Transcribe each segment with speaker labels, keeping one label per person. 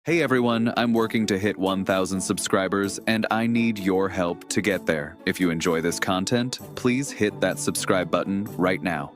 Speaker 1: Hey everyone, I'm working to hit 1,000 subscribers and I need your help to get there. If you enjoy this content, please hit that subscribe button right now.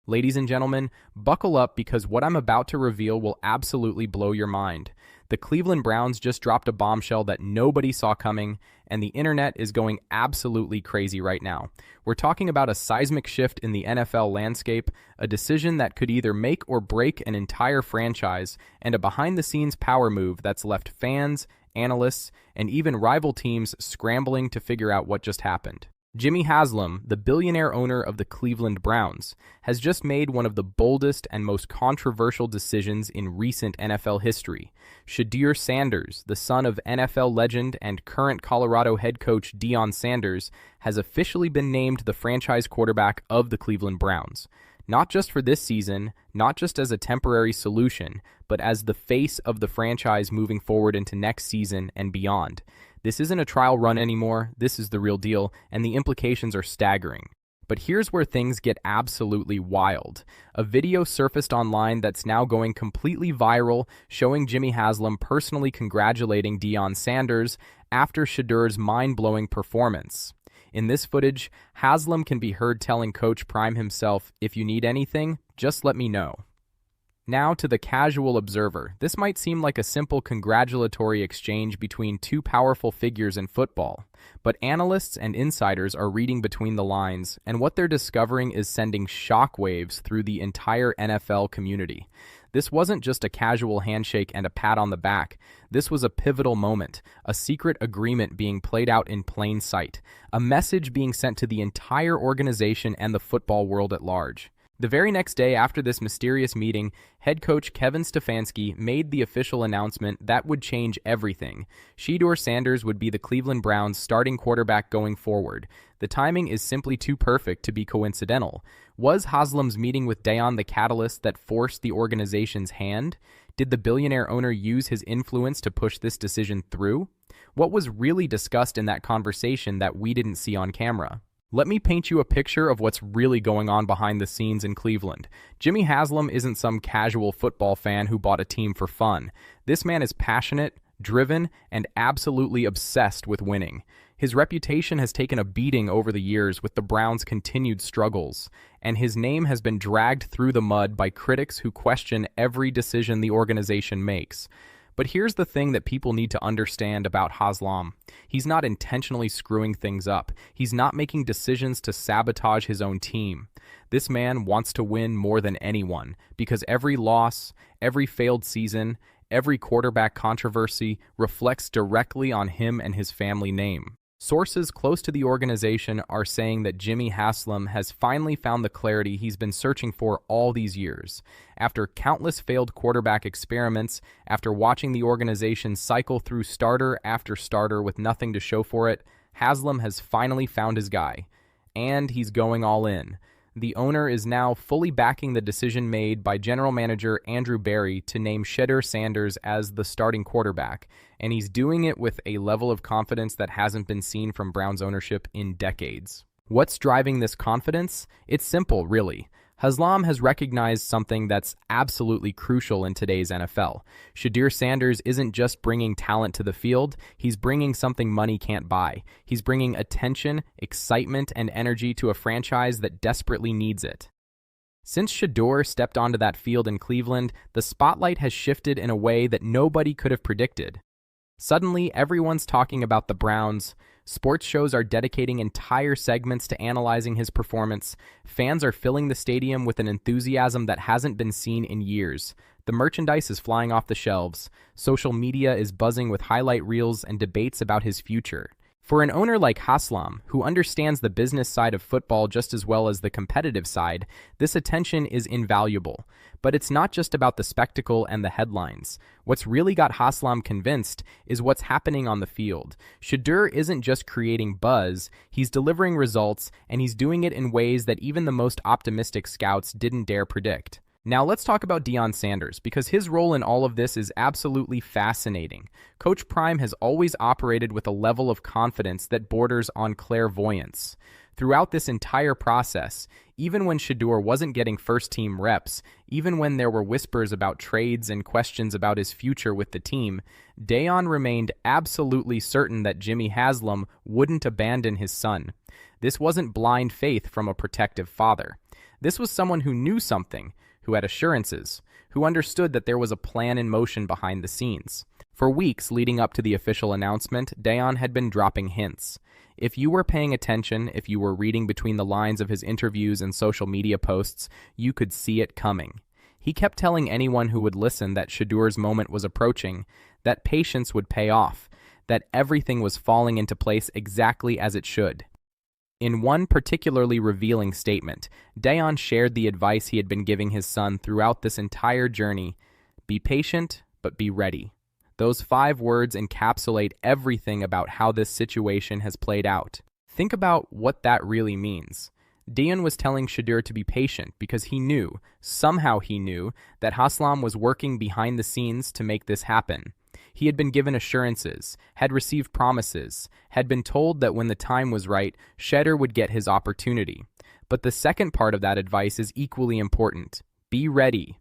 Speaker 2: Ladies and gentlemen, buckle up because what I'm about to reveal will absolutely blow your mind. The Cleveland Browns just dropped a bombshell that nobody saw coming, and the internet is going absolutely crazy right now. We're talking about a seismic shift in the NFL landscape, a decision that could either make or break an entire franchise, and a behind-the-scenes power move that's left fans, analysts, and even rival teams scrambling to figure out what just happened. Jimmy Haslam, the billionaire owner of the Cleveland Browns, has just made one of the boldest and most controversial decisions in recent NFL history. Shadur Sanders, the son of NFL legend and current Colorado head coach Deon Sanders, has officially been named the franchise quarterback of the Cleveland Browns. Not just for this season, not just as a temporary solution, but as the face of the franchise moving forward into next season and beyond. This isn't a trial run anymore, this is the real deal, and the implications are staggering. But here's where things get absolutely wild. A video surfaced online that's now going completely viral, showing Jimmy Haslam personally congratulating Deon Sanders after Shadur's mind-blowing performance. In this footage, Haslam can be heard telling Coach Prime himself, "If you need anything, just let me know." Now to the casual observer, this might seem like a simple congratulatory exchange between two powerful figures in football, but analysts and insiders are reading between the lines, and what they're discovering is sending shockwaves through the entire NFL community. This wasn't just a casual handshake and a pat on the back. This was a pivotal moment, a secret agreement being played out in plain sight, a message being sent to the entire organization and the football world at large. The very next day after this mysterious meeting, head coach Kevin Stefanski made the official announcement that would change everything. Shadur Sanders would be the Cleveland Browns' starting quarterback going forward. The timing is simply too perfect to be coincidental. Was Haslam's meeting with Deion the catalyst that forced the organization's hand? Did the billionaire owner use his influence to push this decision through? What was really discussed in that conversation that we didn't see on camera? Let me paint you a picture of what's really going on behind the scenes in Cleveland. Jimmy Haslam isn't some casual football fan who bought a team for fun. This man is passionate, driven, and absolutely obsessed with winning. His reputation has taken a beating over the years with the Browns' continued struggles, and his name has been dragged through the mud by critics who question every decision the organization makes. But here's the thing that people need to understand about Haslam. He's not intentionally screwing things up. He's not making decisions to sabotage his own team. This man wants to win more than anyone, because every loss, every failed season, every quarterback controversy reflects directly on him and his family name. Sources close to the organization are saying that Jimmy Haslam has finally found the clarity he's been searching for all these years. After countless failed quarterback experiments, after watching the organization cycle through starter after starter with nothing to show for it, Haslam has finally found his guy. And he's going all in. The owner is now fully backing the decision made by general manager Andrew Berry to name Shadur Sanders as the starting quarterback, and he's doing it with a level of confidence that hasn't been seen from Browns ownership in decades. What's driving this confidence? It's simple, really. Haslam has recognized something that's absolutely crucial in today's NFL. Shadur Sanders isn't just bringing talent to the field, he's bringing something money can't buy. He's bringing attention, excitement, and energy to a franchise that desperately needs it. Since Shadur stepped onto that field in Cleveland, the spotlight has shifted in a way that nobody could have predicted. Suddenly, everyone's talking about the Browns. Sports shows are dedicating entire segments to analyzing his performance. Fans are filling the stadium with an enthusiasm that hasn't been seen in years. The merchandise is flying off the shelves. Social media is buzzing with highlight reels and debates about his future. For an owner like Haslam, who understands the business side of football just as well as the competitive side, this attention is invaluable. But it's not just about the spectacle and the headlines. What's really got Haslam convinced is what's happening on the field. Shadur isn't just creating buzz, he's delivering results, and he's doing it in ways that even the most optimistic scouts didn't dare predict. Now let's talk about Deon Sanders, because his role in all of this is absolutely fascinating. Coach Prime has always operated with a level of confidence that borders on clairvoyance. Throughout this entire process, Even when Shadur wasn't getting first-team reps, even when there were whispers about trades and questions about his future with the team, Deion remained absolutely certain that Jimmy Haslam wouldn't abandon his son. This wasn't blind faith from a protective father. This was someone who knew something, who had assurances, who understood that there was a plan in motion behind the scenes. For weeks leading up to the official announcement, Deion had been dropping hints. If you were paying attention, if you were reading between the lines of his interviews and social media posts, you could see it coming. He kept telling anyone who would listen that Shadur's moment was approaching, that patience would pay off, that everything was falling into place exactly as it should. In one particularly revealing statement, Deion shared the advice he had been giving his son throughout this entire journey: be patient, but be ready. Those 5 words encapsulate everything about how this situation has played out. Think about what that really means. Deion was telling Shadur to be patient because he knew, somehow he knew, that Haslam was working behind the scenes to make this happen. He had been given assurances, had received promises, had been told that when the time was right, Shadur would get his opportunity. But the second part of that advice is equally important. Be ready.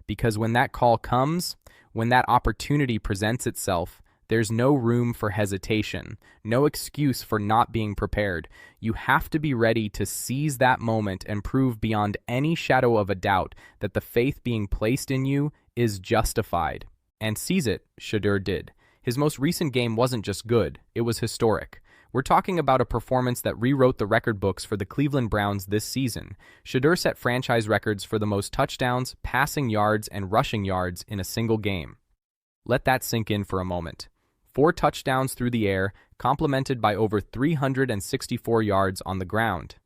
Speaker 2: Because when that call comes, when that opportunity presents itself, there's no room for hesitation, no excuse for not being prepared. You have to be ready to seize that moment and prove beyond any shadow of a doubt that the faith being placed in you is justified. And seize it, Shadur did. His most recent game wasn't just good, it was historic. We're talking about a performance that rewrote the record books for the Cleveland Browns this season. Shadur set franchise records for the most touchdowns, passing yards, and rushing yards in a single game. Let that sink in for a moment. 4 touchdowns through the air, complemented by over 364 yards on the ground.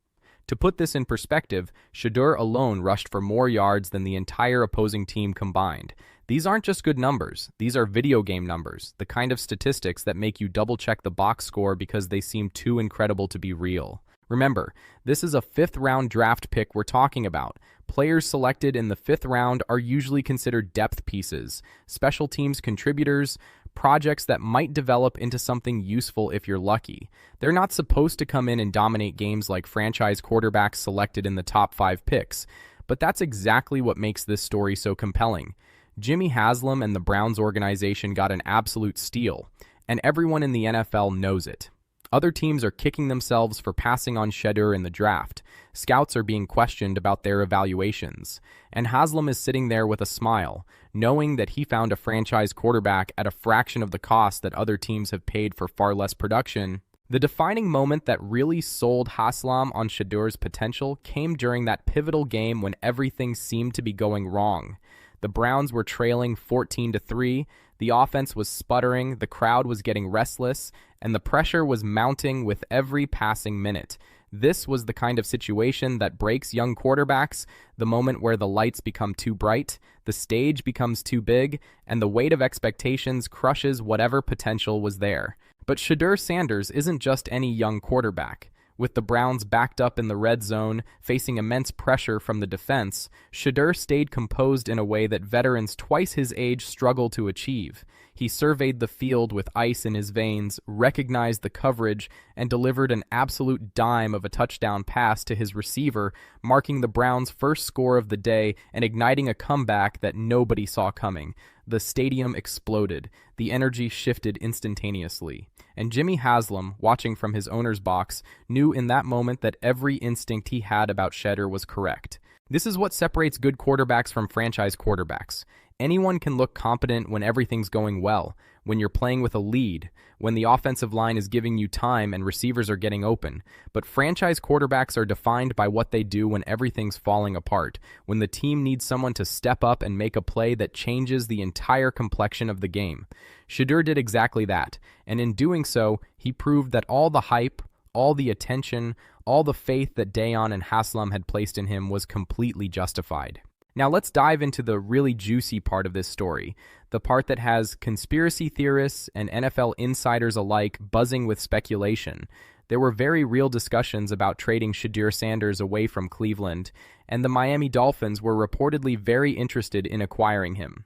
Speaker 2: To put this in perspective, Shadur alone rushed for more yards than the entire opposing team combined. These aren't just good numbers, these are video game numbers, the kind of statistics that make you double-check the box score because they seem too incredible to be real. Remember, this is a 5th-round draft pick we're talking about. Players selected in the 5th round are usually considered depth pieces, special teams contributors, projects that might develop into something useful if you're lucky. They're not supposed to come in and dominate games like franchise quarterbacks selected in the top 5 picks, but that's exactly what makes this story so compelling. Jimmy Haslam and the Browns organization got an absolute steal, and everyone in the NFL knows it. Other teams are kicking themselves for passing on Shadur in the draft. Scouts are being questioned about their evaluations. And Haslam is sitting there with a smile, knowing that he found a franchise quarterback at a fraction of the cost that other teams have paid for far less production. The defining moment that really sold Haslam on Shadur's potential came during that pivotal game when everything seemed to be going wrong. The Browns were trailing 14-3, the offense was sputtering, the crowd was getting restless, and the pressure was mounting with every passing minute. This was the kind of situation that breaks young quarterbacks, the moment where the lights become too bright, the stage becomes too big, and the weight of expectations crushes whatever potential was there. But Shadur Sanders isn't just any young quarterback. With the Browns backed up in the red zone, facing immense pressure from the defense, Shadur stayed composed in a way that veterans twice his age struggle to achieve. He surveyed the field with ice in his veins, recognized the coverage, and delivered an absolute dime of a touchdown pass to his receiver, marking the Browns' first score of the day and igniting a comeback that nobody saw coming. The stadium exploded. The energy shifted instantaneously. And Jimmy Haslam, watching from his owner's box, knew in that moment that every instinct he had about Shadur was correct. This is what separates good quarterbacks from franchise quarterbacks. Anyone can look competent when everything's going well, when you're playing with a lead, when the offensive line is giving you time and receivers are getting open. But franchise quarterbacks are defined by what they do when everything's falling apart, when the team needs someone to step up and make a play that changes the entire complexion of the game. Shadur did exactly that, and in doing so, he proved that all the hype, all the attention, all the faith that Deion and Haslam had placed in him was completely justified. Now let's dive into the really juicy part of this story, the part that has conspiracy theorists and NFL insiders alike buzzing with speculation. There were very real discussions about trading Shadur Sanders away from Cleveland, and the Miami Dolphins were reportedly very interested in acquiring him.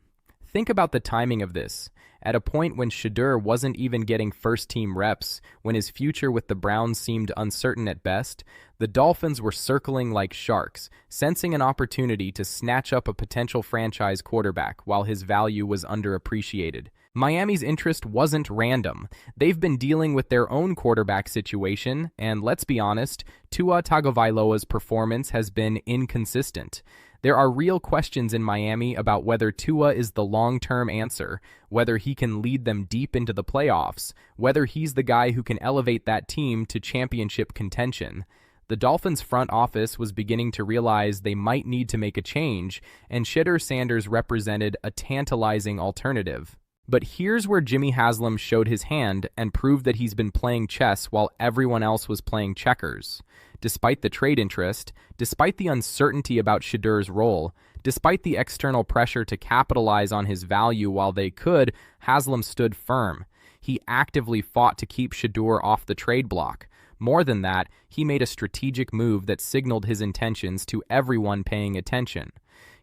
Speaker 2: Think about the timing of this. At a point when Shadur wasn't even getting first-team reps, when his future with the Browns seemed uncertain at best, the Dolphins were circling like sharks, sensing an opportunity to snatch up a potential franchise quarterback while his value was underappreciated. Miami's interest wasn't random. They've been dealing with their own quarterback situation, and let's be honest, Tua Tagovailoa's performance has been inconsistent. There are real questions in Miami about whether Tua is the long-term answer, whether he can lead them deep into the playoffs, whether he's the guy who can elevate that team to championship contention. The Dolphins' front office was beginning to realize they might need to make a change, and Shadur Sanders represented a tantalizing alternative. But here's where Jimmy Haslam showed his hand and proved that he's been playing chess while everyone else was playing checkers. Despite the trade interest, despite the uncertainty about Shadur's role, despite the external pressure to capitalize on his value while they could, Haslam stood firm. He actively fought to keep Shadur off the trade block. More than that, he made a strategic move that signaled his intentions to everyone paying attention.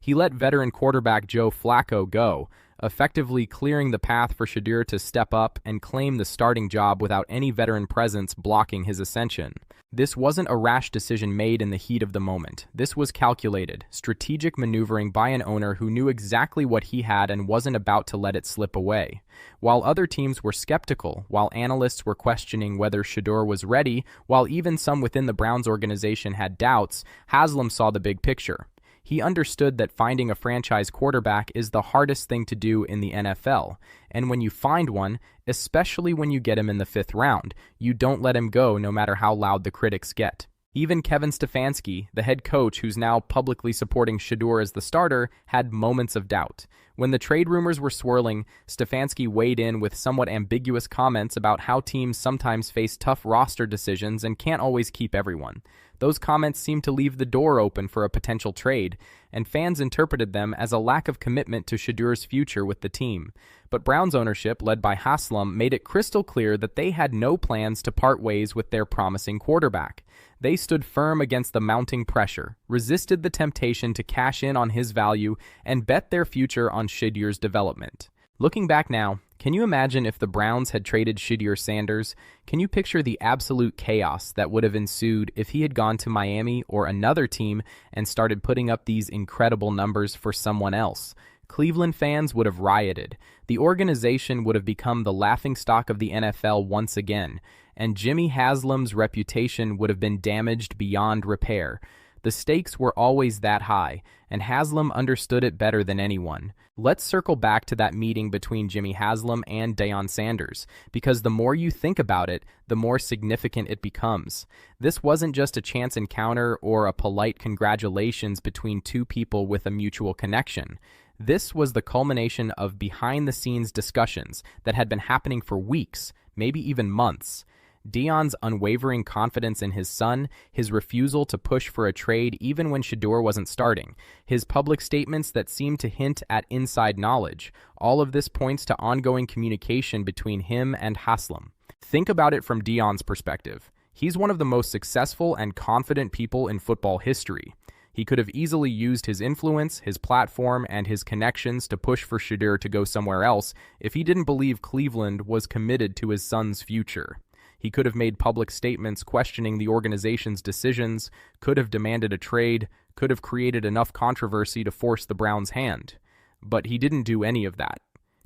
Speaker 2: He let veteran quarterback Joe Flacco go, effectively clearing the path for Shadur to step up and claim the starting job without any veteran presence blocking his ascension. This wasn't a rash decision made in the heat of the moment. This was calculated, strategic maneuvering by an owner who knew exactly what he had and wasn't about to let it slip away. While other teams were skeptical, while analysts were questioning whether Shadur was ready, while even some within the Browns organization had doubts, Haslam saw the big picture. He understood that finding a franchise quarterback is the hardest thing to do in the NFL, and when you find one, especially when you get him in the 5th round, you don't let him go no matter how loud the critics get. Even Kevin Stefanski, the head coach who's now publicly supporting Shadur as the starter, had moments of doubt. When the trade rumors were swirling, Stefanski weighed in with somewhat ambiguous comments about how teams sometimes face tough roster decisions and can't always keep everyone. Those comments seemed to leave the door open for a potential trade, and fans interpreted them as a lack of commitment to Shadur's future with the team. But Browns ownership, led by Haslam, made it crystal clear that they had no plans to part ways with their promising quarterback. They stood firm against the mounting pressure, resisted the temptation to cash in on his value, and bet their future on Shadur's development. Looking back now, can you imagine if the Browns had traded Shadur Sanders? Can you picture the absolute chaos that would have ensued if he had gone to Miami or another team and started putting up these incredible numbers for someone else? Cleveland fans would have rioted. The organization would have become the laughingstock of the NFL once again, and Jimmy Haslam's reputation would have been damaged beyond repair. The stakes were always that high, and Haslam understood it better than anyone. Let's circle back to that meeting between Jimmy Haslam and Deon Sanders, because the more you think about it, the more significant it becomes. This wasn't just a chance encounter or a polite congratulations between two people with a mutual connection. This was the culmination of behind-the-scenes discussions that had been happening for weeks, maybe even months. Deion's unwavering confidence in his son, his refusal to push for a trade even when Shadur wasn't starting, his public statements that seemed to hint at inside knowledge, all of this points to ongoing communication between him and Haslam. Think about it from Deion's perspective. He's one of the most successful and confident people in football history. He could have easily used his influence, his platform, and his connections to push for Shadur to go somewhere else if he didn't believe Cleveland was committed to his son's future. He could have made public statements questioning the organization's decisions, could have demanded a trade, could have created enough controversy to force the Browns' hand. But he didn't do any of that.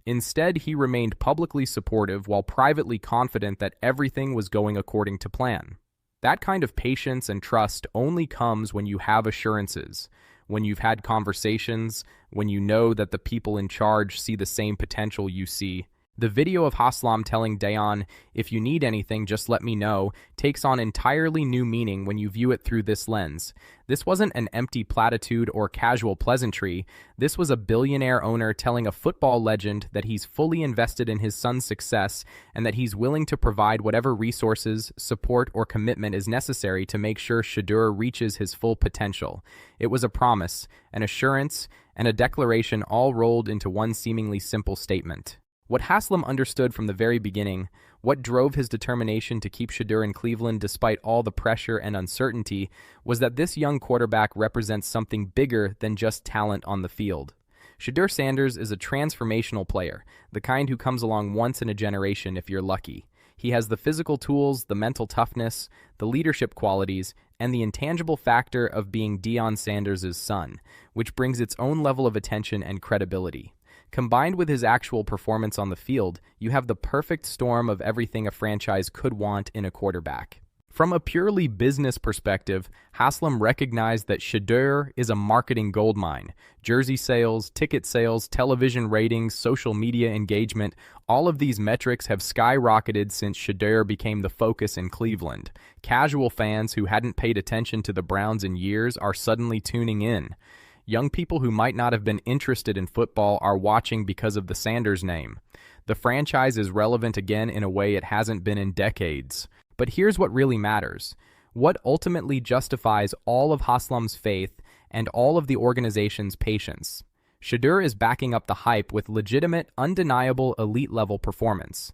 Speaker 2: Instead, he remained publicly supportive while privately confident that everything was going according to plan. That kind of patience and trust only comes when you have assurances, when you've had conversations, when you know that the people in charge see the same potential you see. The video of Haslam telling Deion, "If you need anything, just let me know," takes on entirely new meaning when you view it through this lens. This wasn't an empty platitude or casual pleasantry. This was a billionaire owner telling a football legend that he's fully invested in his son's success and that he's willing to provide whatever resources, support, or commitment is necessary to make sure Shadur reaches his full potential. It was a promise, an assurance, and a declaration all rolled into one seemingly simple statement. What Haslam understood from the very beginning, what drove his determination to keep Shadur in Cleveland despite all the pressure and uncertainty, was that this young quarterback represents something bigger than just talent on the field. Shadur Sanders is a transformational player, the kind who comes along once in a generation if you're lucky. He has the physical tools, the mental toughness, the leadership qualities, and the intangible factor of being Deon Sanders' son, which brings its own level of attention and credibility. Combined with his actual performance on the field, you have the perfect storm of everything a franchise could want in a quarterback. From a purely business perspective, Haslam recognized that Shadur is a marketing goldmine. Jersey sales, ticket sales, television ratings, social media engagement, all of these metrics have skyrocketed since Shadur became the focus in Cleveland. Casual fans who hadn't paid attention to the Browns in years are suddenly tuning in. Young people who might not have been interested in football are watching because of the Sanders name. The franchise is relevant again in a way it hasn't been in decades. But here's what really matters. What ultimately justifies all of Haslam's faith and all of the organization's patience? Shadur is backing up the hype with legitimate, undeniable, elite-level performance.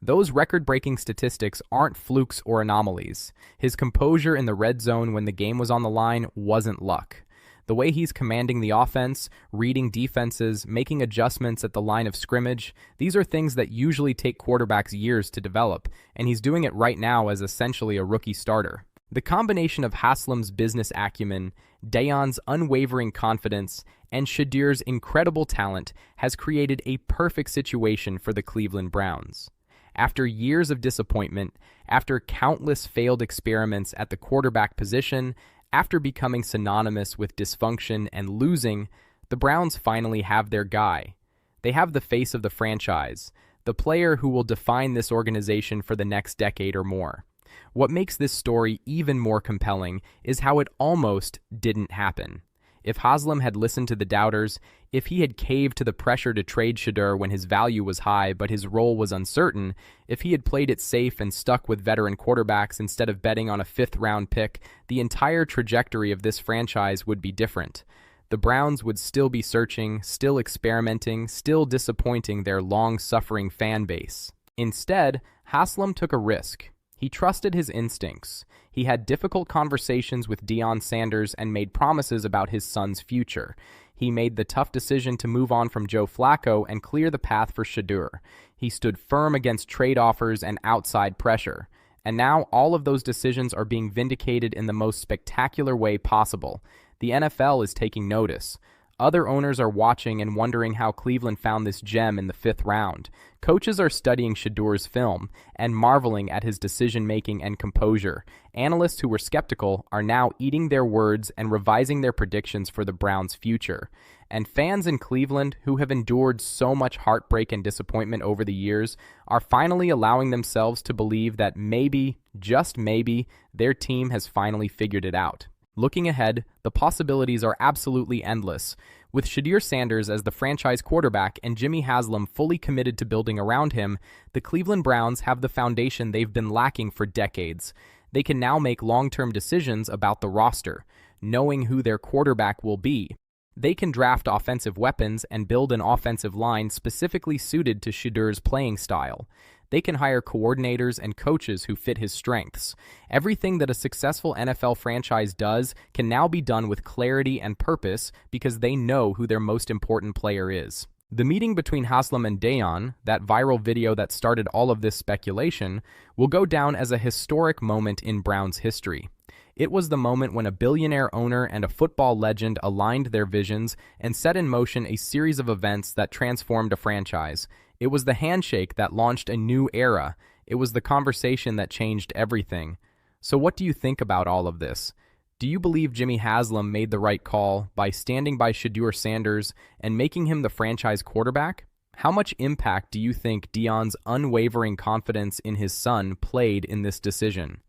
Speaker 2: Those record-breaking statistics aren't flukes or anomalies. His composure in the red zone when the game was on the line wasn't luck. The way he's commanding the offense, reading defenses, making adjustments at the line of scrimmage, these are things that usually take quarterbacks years to develop, and he's doing it right now as essentially a rookie starter. The combination of Haslam's business acumen, Deion's unwavering confidence, and Shadur's incredible talent has created a perfect situation for the Cleveland Browns. After years of disappointment, after countless failed experiments at the quarterback position, after becoming synonymous with dysfunction and losing, the Browns finally have their guy. They have the face of the franchise, the player who will define this organization for the next decade or more. What makes this story even more compelling is how it almost didn't happen. If Haslam had listened to the doubters, if he had caved to the pressure to trade Shadur when his value was high but his role was uncertain, if he had played it safe and stuck with veteran quarterbacks instead of betting on a fifth-round pick, the entire trajectory of this franchise would be different. The Browns would still be searching, still experimenting, still disappointing their long-suffering fan base. Instead, Haslam took a risk. He trusted his instincts. He had difficult conversations with Deon Sanders and made promises about his son's future. He made the tough decision to move on from Joe Flacco and clear the path for Shadur. He stood firm against trade offers and outside pressure. And now all of those decisions are being vindicated in the most spectacular way possible. The NFL is taking notice. Other owners are watching and wondering how Cleveland found this gem in the fifth round. Coaches are studying Shadur's film and marveling at his decision-making and composure. Analysts who were skeptical are now eating their words and revising their predictions for the Browns' future. And fans in Cleveland, who have endured so much heartbreak and disappointment over the years, are finally allowing themselves to believe that maybe, just maybe, their team has finally figured it out. Looking ahead, the possibilities are absolutely endless. With Shadur Sanders as the franchise quarterback and Jimmy Haslam fully committed to building around him, the Cleveland Browns have the foundation they've been lacking for decades. They can now make long-term decisions about the roster, knowing who their quarterback will be. They can draft offensive weapons and build an offensive line specifically suited to Shadur's playing style. They can hire coordinators and coaches who fit his strengths. Everything that a successful NFL franchise does can now be done with clarity and purpose because they know who their most important player is. The meeting between Haslam and Deion, that viral video that started all of this speculation, will go down as a historic moment in Browns history. It was the moment when a billionaire owner and a football legend aligned their visions and set in motion a series of events that transformed a franchise. It was the handshake that launched a new era. It was the conversation that changed everything. So what do you think about all of this? Do you believe Jimmy Haslam made the right call by standing by Shadur Sanders and making him the franchise quarterback? How much impact do you think Deion's unwavering confidence in his son played in this decision?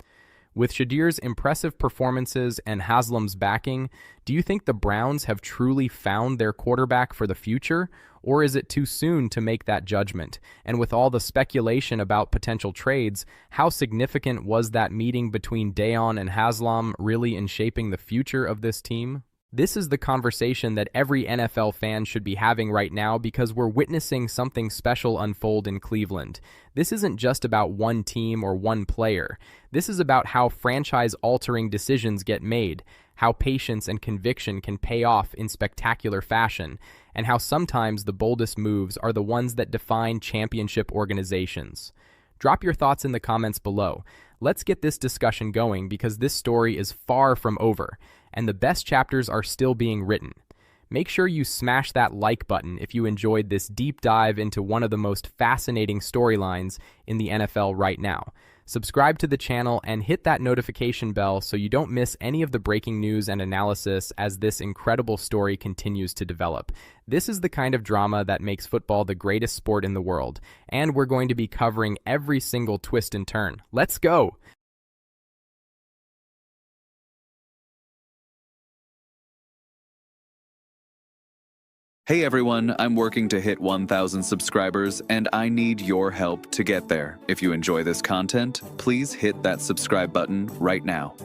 Speaker 2: With Shadur's impressive performances and Haslam's backing, do you think the Browns have truly found their quarterback for the future, or is it too soon to make that judgment? And with all the speculation about potential trades, how significant was that meeting between Deon and Haslam really in shaping the future of this team? This is the conversation that every NFL fan should be having right now because we're witnessing something special unfold in Cleveland. This isn't just about one team or one player. This is about how franchise-altering decisions get made, how patience and conviction can pay off in spectacular fashion, and how sometimes the boldest moves are the ones that define championship organizations. Drop your thoughts in the comments below. Let's get this discussion going because this story is far from over, and the best chapters are still being written. Make sure you smash that like button if you enjoyed this deep dive into one of the most fascinating storylines in the NFL right now. Subscribe to the channel and hit that notification bell so you don't miss any of the breaking news and analysis as this incredible story continues to develop. This is the kind of drama that makes football the greatest sport in the world, and we're going to be covering every single twist and turn. Let's go!
Speaker 1: Hey everyone, I'm working to hit 1,000 subscribers and I need your help to get there. If you enjoy this content, please hit that subscribe button right now.